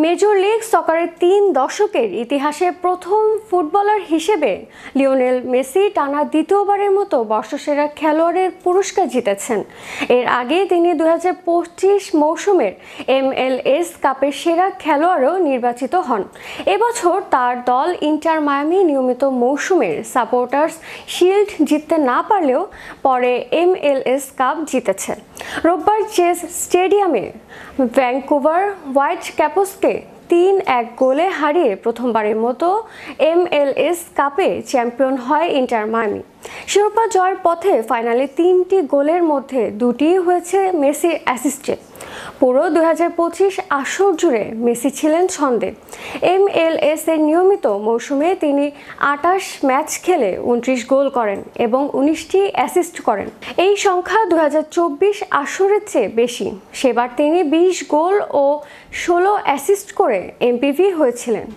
Major league সকারের ৩ দশকের ইতিহাসে প্রথম ফুটবলার হিসেবে লিওনেল মেসি টানা দ্বিতীয়বারের মতো বর্ষসেরা খেলোয়াড়ের পুরস্কার জিতেছেন। এর আগে তিনি ২০২৫ মৌসুমের MLS কাপের সেরা খেলোয়াড়ও নির্বাচিত হন। এবছর তার দল ইন্টার মায়ামি নিয়মিত মৌসুমের সাপোর্টার্স শিল্ড জিততে না পারলেও পরে MLS কাপ জিতেছে। রোববার চেজ স্টেডিয়ামে ভ্যাঙ্কুভার হোয়াইট ক্যাপসকে ৩-১ গোলে হারিয়ে প্রথমবারের মতো MLS কাপে চ্যাম্পিয়ন হয় ইন্টার মায়ামি। শিরোপা জয়ের পথে ফাইনালে ৩টি গোলের মধ্যে 2টিই হয়েছে মেসির অ্যাসিস্টে। পুরো ২০২৫ আসর জুড়ে মেসি ছিলেন ছন্দে। MLS এর নিয়মিত মৌসুমে তিনি ২৮ ম্যাচ খেলে ২৯ গোল করেন এবং ১৯টি অ্যাসিস্ট করেন। এই সংখ্যা ২০২৪ আসরের চেয়ে বেশি। সেবার তিনি ২০ গোল ও ১৬ অ্যাসিস্ট করে MVP হয়েছিলেন।